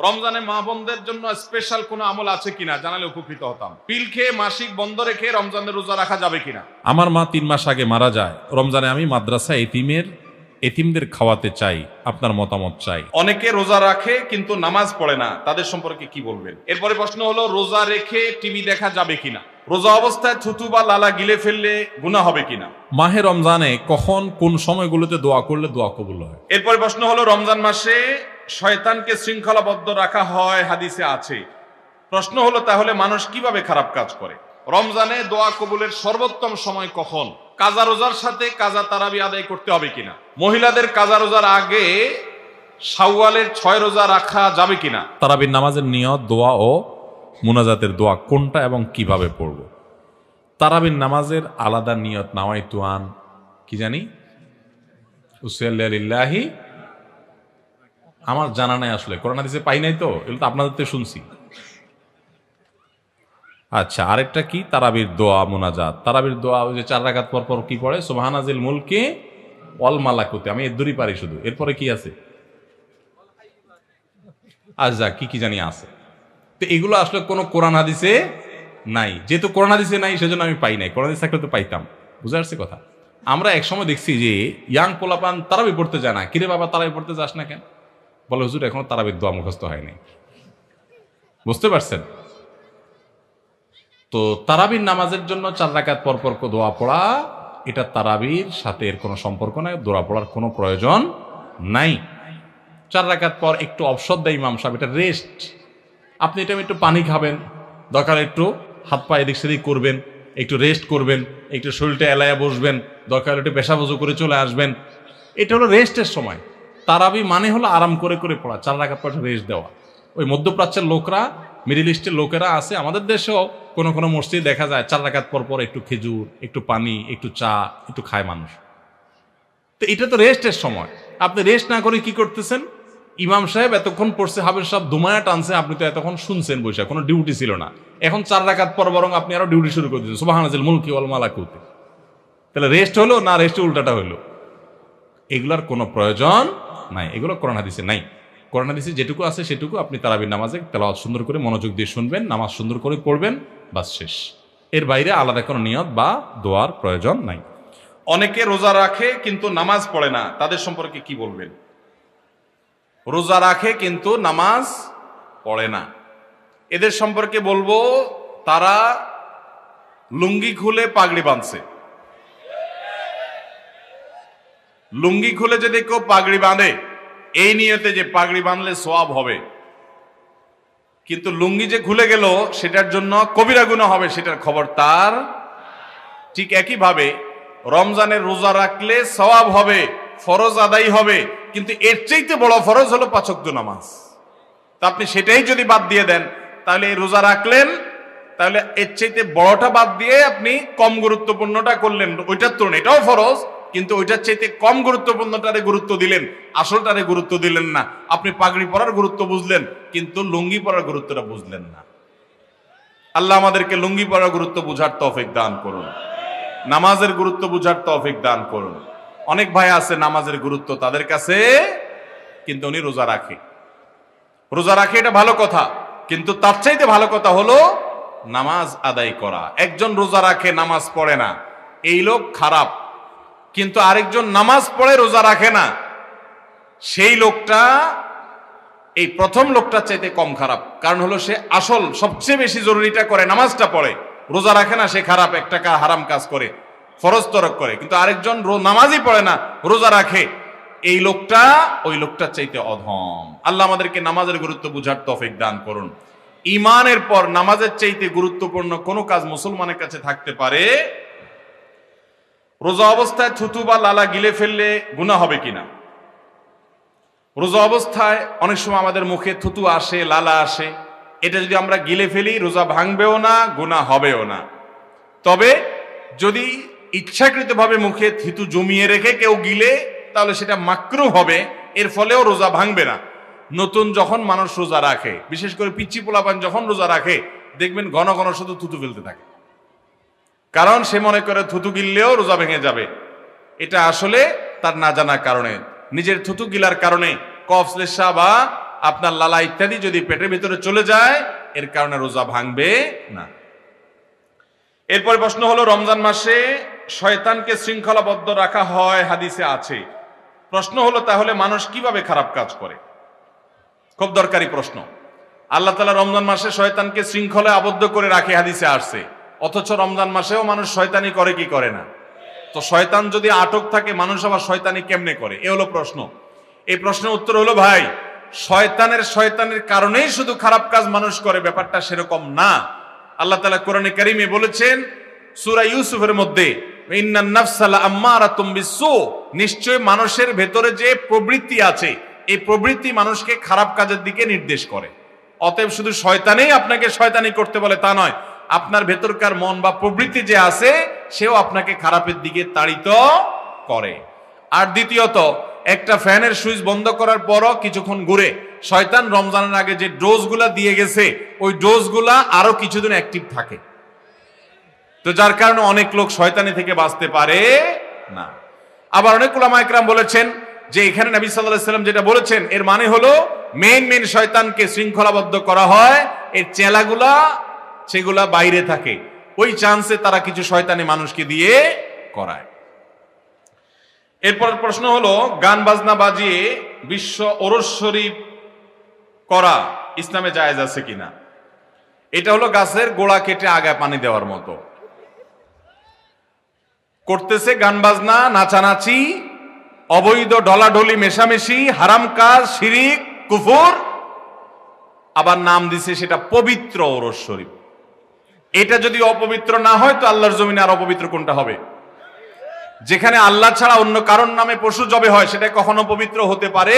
রমজানে মা বোনদের জন্য স্পেশাল কোনো আমল আছে কিনা জানালে উপকৃত হতাম। পিল খেয়ে মাসিক বন্ধ রেখে রমজানের রোজা রাখা যাবে কিনা? আমার মা 3 মাস আগে মারা যায়। রমজানে আমি মাদ্রাসা এতিমদের খাওয়াতে চাই, আপনার মতামত চাই। অনেকে রোজা রাখে কিন্তু নামাজ পড়ে না, তাদের সম্পর্কে কি বলবেন? এরপরে প্রশ্ন হলো, রোজা রেখে টিভি দেখা যাবে কিনা? রোজা অবস্থায় থুতু বা লালা গিলে ফেললে গুনাহ হবে কিনা? মাহে রমজানে কখন কোন সময়গুলোতে দোয়া করলে দোয়া কবুল হয়? এরপরে প্রশ্ন হলো, রমজান মাসে শয়তানকে শৃঙ্খলাবদ্ধ রাখা হয়, হাদিসে আছে। প্রশ্ন হলো, তাহলে মানুষ কিভাবে খারাপ কাজ করে? রমজানে দোয়া কবুলের সর্বোত্তম সময় কখন? কাজা রোজার সাথে কাজা তারাবি আদায় করতে হবে কিনা? মহিলাদের কাজা রোজার আগে শাওয়ালের 6 রোজা রাখা যাবে কিনা? তারাবির নামাজের নিয়ত, দোয়া ও মুনাজাতের দোয়া কোনটা এবং কিভাবে পড়ব? তারাবির নামাজের আলাদা নিয়ত নাওয়াইতু আন কি জানি উসাল্লিল্লাহি, আমার জানা নাই আসলে, কোরআন হাদিসে পাই নাই তো, এগুলো তো আপনাদের থেকে শুনছি। আচ্ছা, আরেকটা কি? তারাবির দোয়া মুনাজাত। তারাবির দোয়া ওই যে 4 রাকাত পর পর কি পড়ে? সুবহানাজিল মুলকি ওয়াল মালাকুতি, আমি এদুরি পারি শুধু। এরপরে কি আছে? আচ্ছা, কি জানি আছে। তো এগুলো আসলে কোনো কোরআন হাদিসে নাই। যেহেতু কোরআন হাদিসে নাই সেজন্য আমি পাই নাই, কোরআন হাদিস থাকলে তো পাইতাম। বুঝে আসছে কথা? আমরা একসময় দেখছি যে ইয়াং পোলাপান তারাবি পড়তে যায় না। কিরে বাবা, তারাবি পড়তে যাস না কেন? বলে, হুজুর এখনো তারাবির দোয়া মুখস্থ হয়নি। বুঝতে পারছেন? তো তারাবির নামাজের জন্য 4 রাকাত পর পর দোয়া পড়া, এটা তারাবির সাথে এর কোনো সম্পর্ক নাই, দোয়া পড়ার কোনো প্রয়োজন নাই। 4 রাকাত পর একটু অবসর দেয় ইমাম সাহেব, এটা রেস্ট। আপনি এটা একটু পানি খাবেন, দরকার একটু হাত পা এদিক সেদিক করবেন, একটু রেস্ট করবেন, একটু শরীরটা এলায়া বসবেন, দরকার একটু পেশা বজু করে চলে আসবেন। এটা হলো রেস্টের সময়। তারাবি মানে হলো আরাম করে করে পড়া, 4 রাকাত পর রেস্ট দেওয়া। ওই মধ্যপ্রাচ্যের লোকরা, মিডিল ইস্টের লোকেরা আছে, আমাদের দেশেও কোনো কোনো মসজিদ দেখা যায় 4 রাকাত পর পর একটু খেজুর, একটু পানি, একটু চা, একটু খায় মানুষ। তো এটা তো রেস্টের সময়। আপনি রেস্ট না করে কি করতেছেন? ইমাম সাহেব এতক্ষণ পড়ছে, হাফেজ সাহেব দুমায়া টানছে, আপনি তো এতক্ষণ শুনছেন বসে, কোনো ডিউটি ছিল না। এখন 4 রাকাত পর বরং আপনি আরো ডিউটি শুরু করে দিচ্ছেন, সুবহানাজিল মুলকি ওয়াল মালাকুতি। তাহলে রেস্ট হলো না রেস্টে উল্টাটা হলো? এগুলার কোনো প্রয়োজন নাই, এগুলো কোরআন হাদিসে নাই। কোরআন হাদিসে যেটুকু আছে সেটুকু আপনি তারাবির নামাজে তেলাওয়াত সুন্দর করে মনোযোগ দিয়ে শুনবেন, নামাজ সুন্দর করে পড়বেন, বাস শেষ। এর বাইরে আলাদা কোনো নিয়ত বা দোয়ার প্রয়োজন নাই। অনেকে রোজা রাখে কিন্তু নামাজ পড়ে না, তাদের সম্পর্কে কি বলবেন? রোজা রাখে কিন্তু নামাজ পড়ে না, এদের সম্পর্কে বলবো, তারা লুঙ্গি খুলে পাগড়ি বাঁধছে। লুঙ্গি খুলে যদি কেউ পাগড়ি বাঁধে এই নিয়তে যে পাগড়ি বাঁধলে সওয়াব হবে, কিন্তু লুঙ্গি যে খুলে গেল সেটার জন্য কবিরা গুনাহ হবে, সেটার খবর তার। ঠিক একইভাবে রমজানের রোজা রাখলে সওয়াব হবে, ফরজ আদায় হবে, কিন্তু এর চাইতে বড় ফরজ হলো 5 ওয়াক্ত নামাজ। তা আপনি সেটাই যদি বাদ দিয়ে দেন, তাহলে এই রোজা রাখলেন, তাহলে এর চাইতে বড়টা বাদ দিয়ে আপনি কম গুরুত্বপূর্ণটা করলেন। ওইটার তুলনায় এটাও ফরজ, কিন্তু ওইটার চাইতে কম গুরুত্বপূর্ণটারে গুরুত্ব দিলেন, আসলটারে গুরুত্ব দিলেন না। আপনি পাগড়ি পরার গুরুত্ব বুঝলেন, কিন্তু লুঙ্গি পরার গুরুত্বটা বুঝলেন না। আল্লাহ আমাদেরকে লুঙ্গি পরার গুরুত্ব বুঝার তৌফিক দান করুন, নামাজের গুরুত্ব বুঝার তৌফিক দান করুন। অনেক ভাই আছে নামাজের গুরুত্ব তাদের কাছে, কিন্তু উনি রোজা রাখে। রোজা রাখে এটা ভালো কথা, কিন্তু তার চাইতে ভালো কথা হলো নামাজ আদায় করা। একজন রোজা রাখে নামাজ পড়ে না, এই লোক খারাপ। কিন্তু আরেকজন নামাজ পড়ে রোজা রাখে না, সেই লোকটা এই প্রথম লোকটার চাইতে কম খারাপ। কারণ হলো সে আসল সবচেয়ে বেশি জরুরিটা করে, নামাজটা পড়ে, রোজা রাখে না, সে খারাপ, একটা হারাম কাজ করে, ফরজ তরক করে। কিন্তু আরেকজন নামাজই পড়ে না, রোজা রাখে, এই লোকটা ওই লোকটার চাইতে অধম। আল্লাহ আমাদেরকে নামাজের গুরুত্ব বুঝার তৌফিক দান করুন। ঈমানের পর নামাজের চাইতে গুরুত্বপূর্ণ কোন কাজ মুসলমানের কাছে থাকতে পারে? রোজা অবস্থায় থুতু বা লালা গিলে ফেললে গুনাহ হবে কিনা? রোজা অবস্থায় অনেক সময় আমাদের মুখে থুতু আসে, লালা আসে, এটা যদি আমরা গিলে ফেলি রোজা ভাঙবেও না, গুনাহ হবেও না। তবে যদি ইচ্ছাকৃতভাবে মুখে থুতু জমিয়ে রেখে কেউ গিলে, তাহলে সেটা মাকরুহ হবে, এর ফলেও রোজা ভাঙবে না। নতুন যখন মানুষ রোজা রাখে, বিশেষ করে পিচ্চি পোলাপান যখন রোজা রাখে, দেখবেন ঘন ঘন শুধু থুতু ফেলতে থাকে, কারণ সে মনে করে থুতু গিললেও রোজা ভেঙে যাবে। এটা আসলে তার না জানার কারণে, নিজের থুতু গিলার কারণে কফ শ্লেষ্মা বা আপনার লালা ইত্যাদি যদি পেটের ভিতরে চলে যায় এর কারণে রোজা ভাঙবে না। এরপরে প্রশ্ন হলো, রমজান মাসে শয়তানকে শৃঙ্খলাবদ্ধ রাখা হয়, হাদিসে আছে। প্রশ্ন হলো তাহলে মানুষ কিভাবে খারাপ কাজ করে? খুব দরকারি প্রশ্ন। আল্লাহ তাআলা রমজান মাসে শয়তানকে শৃঙ্খলায় আবদ্ধ করে রাখে, হাদিসে আসছে। অথচ রমজান মাসেও মানুষ শয়তানি করে কি করে না? তো শয়তান যদি আটক থাকে, মানুষ আবার শয়তানি কেমনে করে? এ হলো প্রশ্ন। এই প্রশ্নের উত্তর হলো, ভাই, শয়তানের কারণেই শুধু খারাপ কাজ মানুষ করে, ব্যাপারটা সেরকম না। আল্লাহ তাআলা কোরআনে কারীমে বলেছেন সূরা ইউসুফের মধ্যে, ইন্নান নাফসা লাআম্মারাতুম বিসসু, নিশ্চয় মানুষের ভেতরে যে প্রবৃত্তি আছে এই প্রবৃত্তি মানুষকে খারাপ কাজের দিকে নির্দেশ করে। অতএব শুধু শয়তানেই আপনাকে শয়তানি করতে বলে তা নয়, আপনার ভেতরকার মন বা প্রবৃত্তি যে আছে সেও আপনাকে খারাপের দিকে তাড়িত করে। আর দ্বিতীয়ত, একটা ফ্যানের সুইচ বন্ধ করার পরও কিছুক্ষণ ঘুরে শয়তান রমজানের আগে যে ডোজগুলা দিয়ে গেছে ওই ডোজগুলা আরো কিছুদিন অ্যাক্টিভ থাকে। তো যার কারণে অনেক লোক শয়তানি থেকে বাঁচতে পারে না। আবার অনেক উলামা ইকরাম বলেছেন যে এখানে নবী সাল্লাল্লাহু আলাইহি ওয়াসাল্লাম যেটা বলেছেন এর মানে হলো মেইন শয়তানকে শৃঙ্খলাবদ্ধ করা হয়, এর চেলাগুলা সেগুলা বাইরে থাকে, ওই চান্সে তারা কিছু শয়তানি মানুষকে দিয়ে করায়। এরপর প্রশ্ন হলো, গান বাজনা বাজিয়ে বিশ্ব ওরস শরীফ করা ইসলামে জায়েজ আছে কিনা? এটা হলো গাছের গোড়া কেটে আগায় পানি দেওয়ার মতো। করতেছে গান বাজনা, নাচানাচি, অবৈধ ডলাডলি, মেশামেশি, হারাম কাজ, শিরিক, কুফর, আবার নাম দিছে সেটা পবিত্র ওরস শরীফ। এটা যদি অপবিত্র না হয় তো আল্লাহর জমিনে আর অপবিত্র কোনটা হবে? যেখানে আল্লাহ ছাড়া অন্য কারোর নামে পশু জবে হয় সেটা কখনো পবিত্র হতে পারে,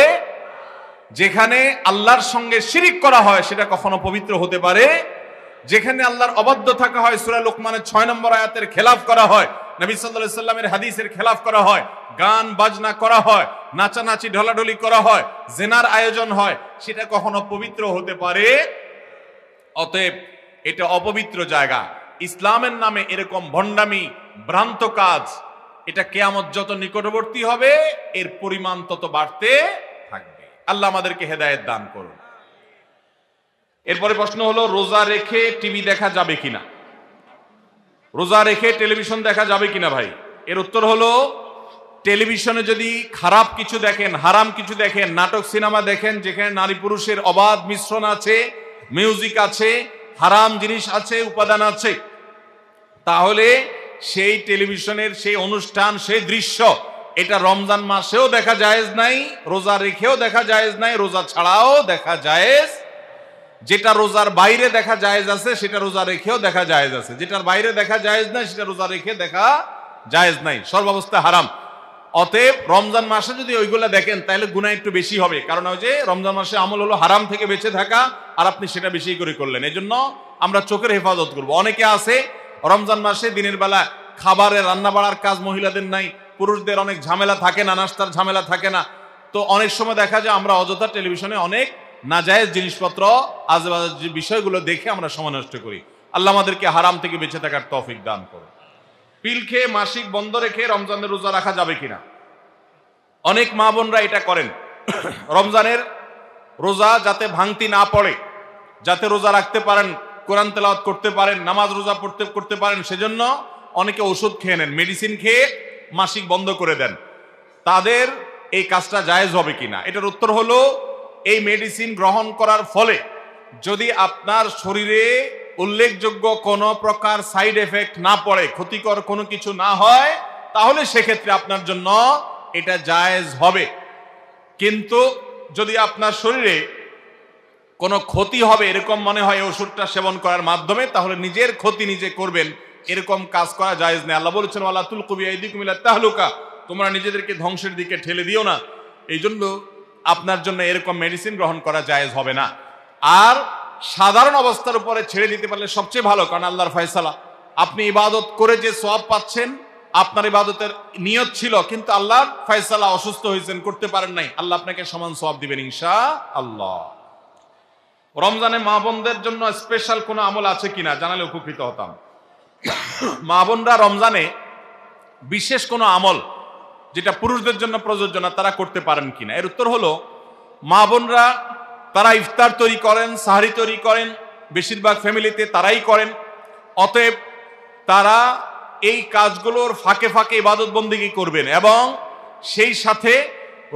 যেখানে আল্লাহর সঙ্গে শিরিক করা হয় সেটা কখনো পবিত্র হতে পারে, যেখানে আল্লাহর অবাধ্য থাকা হয়, সূরা লোকমানের 6 নম্বর আয়াতের খেলাফ করা হয়, নবী সাল্লাল্লাহু আলাইহি ওয়াসাল্লামের হাদিসের খেলাফ করা হয়, গান বাজনা করা হয়, নাচানাচি ঢলাঢলি করা হয়, জিনার আয়োজন হয়, সেটা কখনো পবিত্র হতে পারে। অতএব এটা অপবিত্র জায়গা। ইসলামের নামে এরকম ভণ্ডামি, ভ্রান্ত কাজ, এটা কিয়ামত যত নিকটবর্তী হবে এর পরিমাণ তত বাড়তে থাকবে। আল্লাহ আমাদেরকে হেদায়েত দান করুন। এরপরে প্রশ্ন হলো, রোজা রেখে টিভি দেখা যাবে কিনা? রোজা রেখে টেলিভিশন দেখা যাবে কিনা ভাই? এর উত্তর হলো, টেলিভিশনে যদি খারাপ কিছু দেখেন, হারাম কিছু দেখেন, নাটক সিনেমা দেখেন যেখানে নারী পুরুষের অবাধ মিশ্রণ আছে, মিউজিক আছে, হারাম জিনিস আছে, উপাদান আছে, তাহলে সেই টেলিভিশনের সেই অনুষ্ঠান, সেই দৃশ্য এটা রমজান মাসেও দেখা জায়েজ নাই, রোজা রেখেও দেখা জায়েজ নাই, রোজা ছাড়াও দেখা জায়েজ। যেটা রোজার বাইরে দেখা জায়েজ আছে সেটা রোজা রেখেও দেখা জায়েজ আছে, যেটার বাইরে দেখা জায়েজ নাই সেটা রোজা রেখে দেখা জায়েজ নাই, সর্বাবস্থা হারাম। অতএব রমজান মাসে যদি ওইগুলা দেখেন তাহলে গুনাহ একটু বেশি হবে, কারণ ওই যে রমজান মাসে আমল হলো হারাম থেকে বেঁচে থাকা, আর আপনি সেটা বেশি করে করলেন। এই জন্য আমরা চোখের হেফাজত করব। অনেকে আছে রমজান মাসে দিনের বেলা খাবারের রান্না বাড়ার কাজ মহিলাদের নাই, পুরুষদের অনেক ঝামেলা থাকে না, নাস্তার ঝামেলা থাকে না, তো অনেক সময় দেখা যায় আমরা অযথা টেলিভিশনে অনেক নাজায়েজ জিনিসপত্র, আজেবাজে বিষয়গুলো দেখে আমরা সময় নষ্ট করি। আল্লাহ আমাদেরকে হারাম থেকে বেঁচে থাকার তৌফিক দান করুন। পিল খেয়ে মাসিক বন্ধ রেখে রমজানের রোজা রাখা যাবে কিনা? অনেক মা বোনরা এটা করেন, রমজানের রোজা যাতে ভাঙতি না পড়ে, যাতে রোজা রাখতে পারেন, কোরআন তেলাওয়াত করতে পারেন, নামাজ রোজা করতে পারেন, সেজন্য অনেকে ওষুধ খেয়ে নেন, মেডিসিন খেয়ে মাসিক বন্ধ করে দেন। তাদের এই কাজটা জায়েজ হবে কিনা? এটার উত্তর হলো, এই মেডিসিন গ্রহণ করার ফলে যদি আপনার শরীরে উল্লেখযোগ্য কোনো প্রকার সাইড এফেক্ট না পড়ে, ক্ষতিকর কোনো কিছু না হয়, তাহলে সেক্ষেত্রে আপনার জন্য এটা জায়েজ হবে। কিন্তু যদি আপনার শরীরে কোনো ক্ষতি হবে এরকম মনে হয় ওষুধটা সেবন করার মাধ্যমে, তাহলে নিজের ক্ষতি নিজে করবেন, এরকম কাজ করা জায়েজ নেই। আল্লাহ বলেছেন, ওয়ালা তুলকু বিআইদিকুম ইলা তাহলুকা, তোমরা নিজেদেরকে ধ্বংসের দিকে ঠেলে দিও না। এই জন্য আপনার জন্য এরকম মেডিসিন গ্রহণ করা জায়েজ হবে না। আর সাধারণ অবস্থার উপরে ছেড়ে দিতে পারলে সবচেয়ে ভালো, কারণ আল্লাহর ফয়সালা। আপনি ইবাদত করে যে সওয়াব পাচ্ছেন, আপনার ইবাদতের নিয়ত ছিল, কিন্তু আল্লাহর ফয়সালা অসুস্থ হয়েছেন, করতে পারেন নাই, আল্লাহ আপনাকে সমান সওয়াব দিবেন ইনশাআল্লাহ। রমজানে মা বোনদের জন্য স্পেশাল কোনো আমল আছে কিনা জানালে উপকৃত হতাম। মা বোনরা রমজানে বিশেষ কোনো আমল যেটা পুরুষদের জন্য প্রযোজ্য না, তারা করতে পারেন কিনা? এর উত্তর হলো, মা বোনরা তারা ইফতার তৈরি করেন, সাহারি তৈরি করেন, বেশিরভাগ ফ্যামিলিতে তারাই করেন। অতএব তারা এই কাজগুলোর ফাঁকে ফাঁকে ইবাদত বন্দেগী করবেন এবং সেই সাথে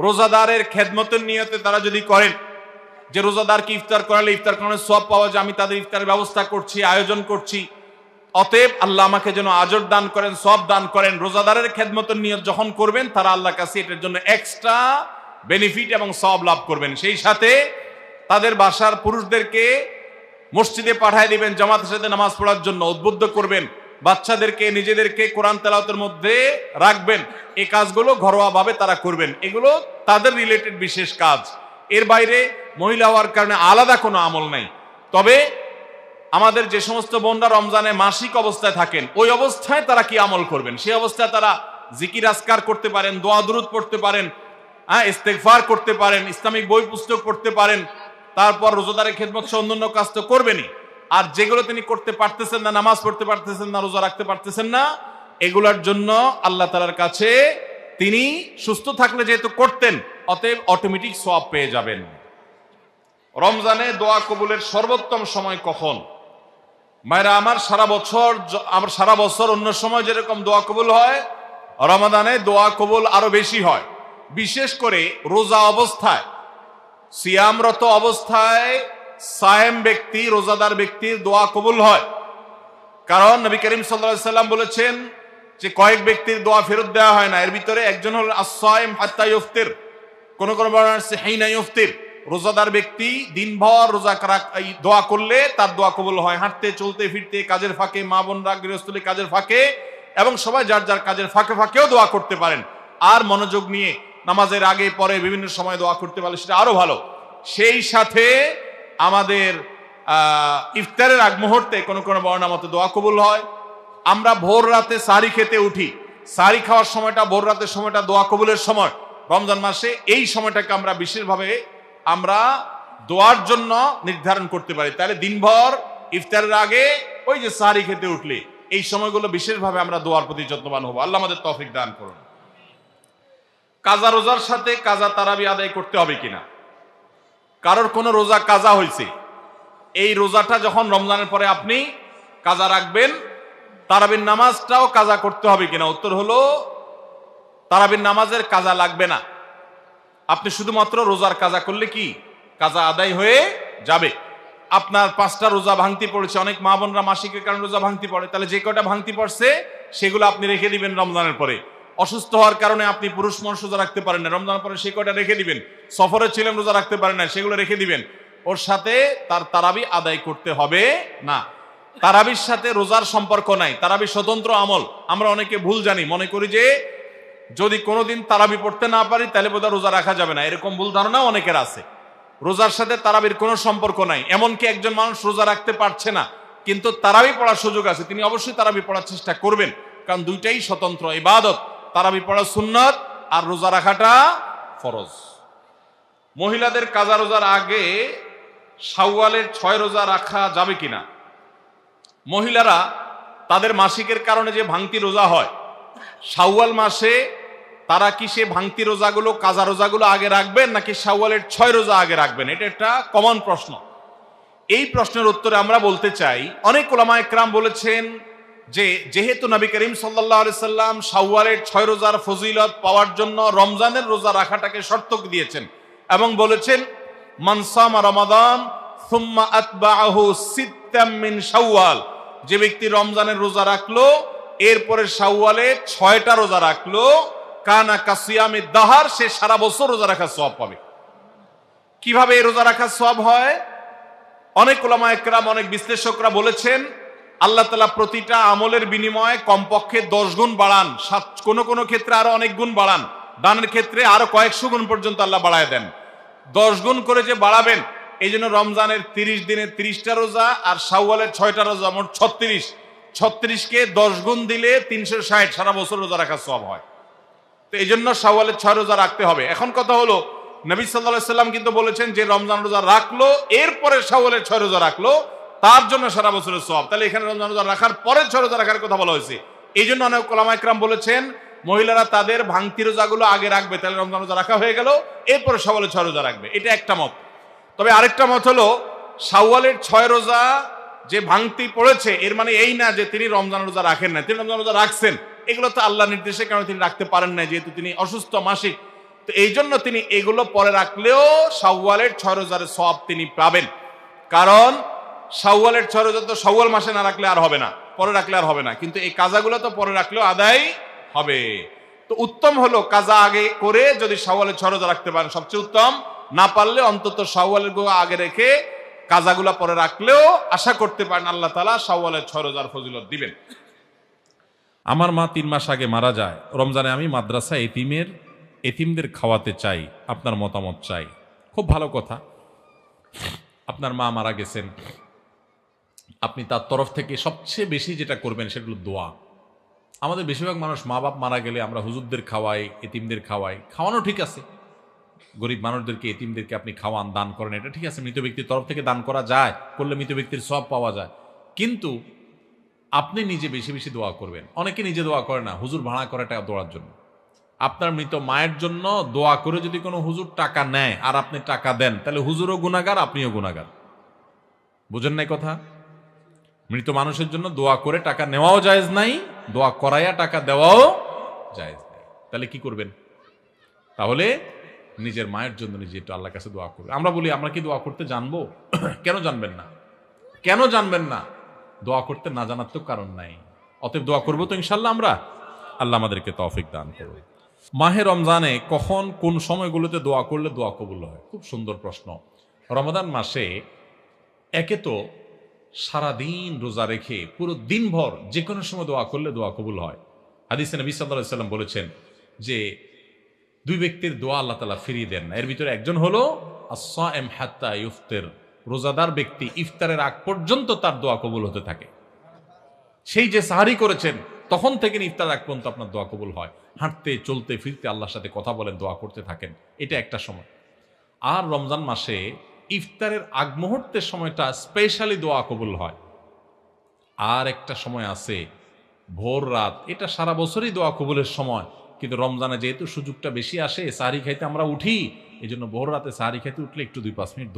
রোজাদারের খেদমতের নিয়তে তারা যদি করেন যে রোজাদারকে ইফতার করালে ইফতার করানোর সওয়াব পাওয়া যায়, আমি তাদের ইফতারের ব্যবস্থা করছি, আয়োজন করছি, অতএব আল্লাহ আমাকে যেন আজর দান করেন, সওয়াব দান করেন। রোজাদারের খেদমতের নিয়ত যখন করবেন তারা আল্লাহর কাছে এটার জন্য এক্সট্রা বেনিফিট এবং সওয়াব লাভ করবেন। সেই সাথে তাদের বাসার পুরুষদেরকে মসজিদে পাঠায় দিবেন জামাতের সাথে নামাজ পড়ার জন্য, উদ্বুদ্ধ করবেন, বাচ্চাদেরকে নিজেদেরকে কোরআন তেলাওয়াতের মধ্যে রাখবেন। এই কাজগুলো ঘরোয়াভাবে তারা করবেন, এগুলো তাদের রিলেটেড বিশেষ কাজ। এর বাইরে মহিলা হওয়ার কারণে আলাদা কোনো আমল নাই। তবে আমাদের যে সমস্ত বোনরা রমজানে মাসিক অবস্থায় থাকেন, ওই অবস্থায় তারা কি আমল করবেন, সেই অবস্থায় তারা জিকির আজকার করতে পারেন, দোয়া দুরুদ পড়তে পারেন, ইস্তেগফার করতে পারেন, ইসলামিক বই পুস্তক পড়তে পারেন, তারপর রোজাদারের খেদমত সহ অন্যান্য কাজ তো করবেনই। আর যেগুলো তিনি করতে পারতেছেন না, নামাজ পড়তে পারতেছেন না, রোজা রাখতে পারতেছেন না, এগুলোর জন্য আল্লাহ তাআলার কাছে তিনি সুস্থ থাকলে যেহেতু করতেন, অতএব অটোমেটিক সওয়াব পেয়ে যাবেন। রমজানে দোয়া কবুলের সর্বোত্তম সময় কখন? মায়েরা আমার, সারা বছর অন্য সময় যেরকম দোয়া কবুল হয়, রমাদানে দোয়া কবুল আরো বেশি হয়। বিশেষ করে রোজা অবস্থায়, সিয়ামরত অবস্থায় সায়েম ব্যক্তি, রোজাদার ব্যক্তির দোয়া কবুল হয়। কারণ নবী করিম সাল্লাল্লাহু আলাইহি সাল্লাম বলেছেন যে কয়েক ব্যক্তির দোয়া ফেরত দেওয়া হয় না, এর ভিতরে একজন হল আস-সায়েম হাত্তা ইফতির, কোন কোন বর্ণনা আছে হিনা ইফতির, রোজাদার ব্যক্তি দিনভর রোজা দোয়া করলে তার দোয়া কবুল হয়। হাঁটতে চলতে ফিরতে, কাজের ফাঁকে, মা বোনরা গৃহস্থলী কাজের ফাঁকে, এবং সবাই যার যার কাজের ফাঁকে ফাঁকেও দোয়া করতে পারেন। আর মনোযোগ নিয়ে নামাজের আগে পরে বিভিন্ন সময় দোয়া করতে পারলে সেটা আরো ভালো। সেই সাথে আমাদের ইফতারের আগ মুহূর্তে কোন কোন বর্ণনা মতে দোয়া কবুল হয়। আমরা ভোর রাতে সাহরি খেতে উঠি, সাহরি খাওয়ার সময়টা, ভোর রাতের সময়টা দোয়া কবুলের সময়। রমজান মাসে এই সময়টাকে আমরা বিশেষভাবে আমরা দোয়ার জন্য নির্ধারণ করতে পারি। তাহলে দিনভর ইফতারের আগে ওই যে সাহরি খেতে উঠলে এই সময়গুলো বিশেষভাবে আমরা দোয়ার প্রতি যত্নবান হবো। আল্লাহ আমাদের তৌফিক দান করুন। কাজা রোজার সাথে কাজা তারাবি আদায় করতে হবে কিনা? কারোর কোনো রোজা কাজা হয়েছে, এই রোজাটা যখন রমজানের পরে আপনি কাজা রাখবেন, তারাবির নামাজটাও কাজা করতে হবে কিনা? উত্তর হলো তারাবির নামাজের কাজা লাগবে না। আপনি শুধুমাত্র রোজার কাজা করলে কি কাজা আদায় হয়ে যাবে। আপনার 5টা রোজা ভাঙতি পড়েছে, অনেক মা বোনরা মাসিকের কারণে রোজা ভাঙতি পড়ে, তাহলে যে কয়টা ভাঙতি পড়ছে সেগুলো আপনি রেখে দিবেন রমজানের পরে। অসুস্থ হওয়ার কারণে আপনি পুরুষ মানুষ রোজা রাখতে পারেন না, রমজানের পরে সেই কয়টা রেখে দিবেন। সফরে ছিলেন, রোজা রাখতে পারেন না, সেগুলো রেখে দিবেন। ওর সাথে তার তারাবি আদায় করতে হবে না। তারাবির সাথে রোজার সম্পর্ক নাই, তারাবি স্বতন্ত্র আমল। আমরা অনেকে ভুল জানি, মনে করি যে যদি কোনোদিন তারাবি পড়তে না পারি তাহলে বোধহয় রোজা রাখা যাবে না, এরকম ভুল ধারণা অনেকের আছে। রোজার সাথে তারাবির কোনো সম্পর্ক নাই। এমনকি একজন মানুষ রোজা রাখতে পারছে না কিন্তু তারাবি পড়ার সুযোগ আছে, তিনি অবশ্যই তারাবি পড়ার চেষ্টা করবেন, কারণ দুইটাই স্বতন্ত্র ইবাদত। তারাবি পড়া সুন্নাত আর রোজা রাখাটা ফরজ। মহিলাদের কাজা রোজার আগে শাওয়ালের 6 রোজা রাখা যাবে কিনা? মহিলারা তাদের মাসিকের কারণে যে ভাঙতি রোজা হয়, শাওয়াল মাসে তারা কি সে ভাঙতি রোজাগুলো, কাজা রোজাগুলো আগে রাখবেন নাকি শাওয়ালের 6 রোজা আগে রাখবেন? এটা একটা কমন প্রশ্ন। এই প্রশ্নের উত্তরে আমরা বলতে চাই, অনেক উলামা ইকরাম বলেছেন যে যেহেতু নবী করিম সাল্লাল্লাহু আলাইহি সাল্লাম শাওয়ালের 6 রোজার ফজিলত পাওয়ার জন্য রমজানের রোজা রাখাটাকে শর্ত দিয়েছেন এবং বলেছেন মান সামা রমাদান সুম্মা আতবাআহু সিত্তাম মিন শাওয়াল, যে ব্যক্তি রমজানের রোজা রাখলো এরপরে শাওয়ালে 6টা রোজা রাখলো, কানা কাসিয়ামি দাহার, সে সারা বছর রোজা রাখার সওয়াব পাবে। কিভাবে এই রোজা রাখার সওয়াব হয়? অনেক উলামা ইকরাম, অনেক বিশ্লেষকরা বলেছেন আল্লাহ তাআলা প্রতিটা আমলের বিনিময়ে কমপক্ষে 10 গুণ বাড়ান, কোন কোন ক্ষেত্রে আরো অনেক গুণ বাড়ান, দানের ক্ষেত্রে আরো কয়েকশো গুণ পর্যন্ত আল্লাহ বাড়ায় দেন। 10 গুণ করে যে বাড়াবেন, এই জন্য রমজানের 30 দিনে 30টা রোজা আর শাওয়ালের 6টা রোজা, মোট 36কে 10 গুণ দিলে 360, সারা বছর রোজা রাখার সওয়াব হয়। তো এই জন্য শাওয়ালের 6 রোজা রাখতে হবে। এখন কথা হলো, নবী সাল্লাল্লাহু আলাইহি সাল্লাম কিন্তু বলেছেন যে রমজান রোজা রাখলো এরপরে শাওয়ালের 6 রোজা রাখলো, তার জন্য সারা বছরের সওয়াব। তাহলে এখানে রমজান রোজা রাখার পরে 6 রোজা রাখার কথা বলা হয়েছে। এই জন্য অনেক উলামা ইকরাম বলেছেন মহিলারা তাদের ভাঙতি রোজাগুলো আগে রাখবে, তাহলে রমজান রোজা রাখা হয়ে গেল, এরপরে শাওয়ালের 6 রোজা রাখবে। এটা একটা মত। তবে আরেকটা মত হলো শাওয়ালের 6 রোজা যে ভাঙতি পড়েছে এর মানে এই না যে তিনি রমজান রোজা রাখেন না, তিনি রমজান রোজা রাখছেন। এগুলো তো আল্লাহ নির্দেশে, কারণ তিনি রাখতে পারেন না যেহেতু তিনি অসুস্থ মাসিক। তো এই জন্য তিনি এগুলো পরে রাখলেও শাওয়ালের 6 রোজার সওয়াব তিনি পাবেন। কারণ শাওয়ালের 6 রোজা তো শাওয়াল মাসে না রাখলে আর হবে না, পরে রাখলে আর হবে না, কিন্তু এই কাজাগুলো তো পরে রাখলেও আদায় হবে। তো উত্তম হলো কাজা আগে করে যদি শাওয়ালের 6 রোজা রাখতে পারেন সবচেয়ে উত্তম, না পারলে অন্তত শাওয়ালের আগে রেখে কাজাগুলা পরে রাখলেও আশা করতে পারেন আল্লাহ তাআলা শাওয়ালের 6 রোজার ফজিলত দিবেন। আমার মা 3 মাস আগে মারা যায়, রমজানে আমি মাদ্রাসা এতিমদের খাওয়াতে চাই, আপনার মতামত চাই। খুব ভালো কথা, আপনার মা মারা গেছেন, আপনি তার তরফ থেকে সবচেয়ে বেশি যেটা করবেন সেটা হলো দোয়া। আমাদের বেশিরভাগ মানুষ মা বাপ মারা গেলে আমরা হুজুরদের খাওয়াই, এতিমদের খাওয়াই। খাওয়ানো ঠিক আছে, গরিব মানুষদেরকে এতিমদেরকে আপনি খাওয়ান, দান করেন, এটা ঠিক আছে, মৃত ব্যক্তির তরফ থেকে দান করা যায়, করলে মৃত ব্যক্তির সওয়াব পাওয়া যায়। কিন্তু আপনি নিজে বেশি বেশি দোয়া করবেন। অনেকে নিজে দোয়া করে না, হুজুর ভাড়া করে টাকা দোয়ার জন্য। আপনার মৃত মায়ের জন্য দোয়া করে যদি কোনো হুজুর টাকা নেয় আর আপনি টাকা দেন, তাহলে হুজুরও গুনাহগার, আপনিও গুনাহগার। বুঝেন নাই কথা? মৃত মানুষের জন্য দোয়া করে টাকা নেওয়াও জায়েজ নাই, দোয়া করাইয়া টাকা দেওয়াও জায়েজ নাই। তাহলে কি করবেন? তাহলে নিজের মায়ের জন্য নিজে একটু আল্লাহর কাছে দোয়া করবেন। আমরা বলি আমরা কি দোয়া করতে জানবো? কেন জানবেন না? কেন জানবেন না? দোয়া করতে না জানার তো কারণ নাই। অতএব দোয়া করবো তো ইনশাল্লাহ আমরা। আল্লাহ আমাদেরকে তৌফিক দান করুন। মাহে রমজানে কখন কোন সময়গুলোতে দোয়া করলে দোয়া কবুল হয়? খুব সুন্দর প্রশ্ন। রমাদান মাসে একে তো সারাদিন রোজা রেখে পুরো দিনভর যে কোনো সময় দোয়া করলে দোয়া কবুল হয়। হাদিসে নবী সাল্লাল্লাহু আলাইহি ওয়াসাল্লাম বলেছেন যে 2 ব্যক্তির দোয়া আল্লাহ তাআলা ফিরিয়ে দেন না। এর ভিতরে একজন হলো আস-সাইম হাত্তা ইফতির, রোজাদার ব্যক্তি ইফতারের আগ পর্যন্ত তার দোয়া কবুল হতে থাকে। সেই যে সাহারি করেছেন তখন থেকে ইফতার আগ পর্যন্ত আপনার দোয়া কবুল হয়। হাঁটতে চলতে ফিরতে আল্লাহর সাথে কথা বলেন, দোয়া করতে থাকেন, এটা একটা সময়। আর রমজান মাসে ইফতারের আগ মুহূর্তের সময়টা স্পেশালি দোয়া কবুল হয়। আর একটা সময় আছে ভোর রাত, এটা সারা বছরই দোয়া কবুলের সময়, কিন্তু রমজানে যেহেতু সুযোগটা বেশি আসে, সাহারি খাইতে আমরা উঠি, এই জন্য ভোর রাতে সাহারি খাইতে উঠলে একটু 2-5 মিনিট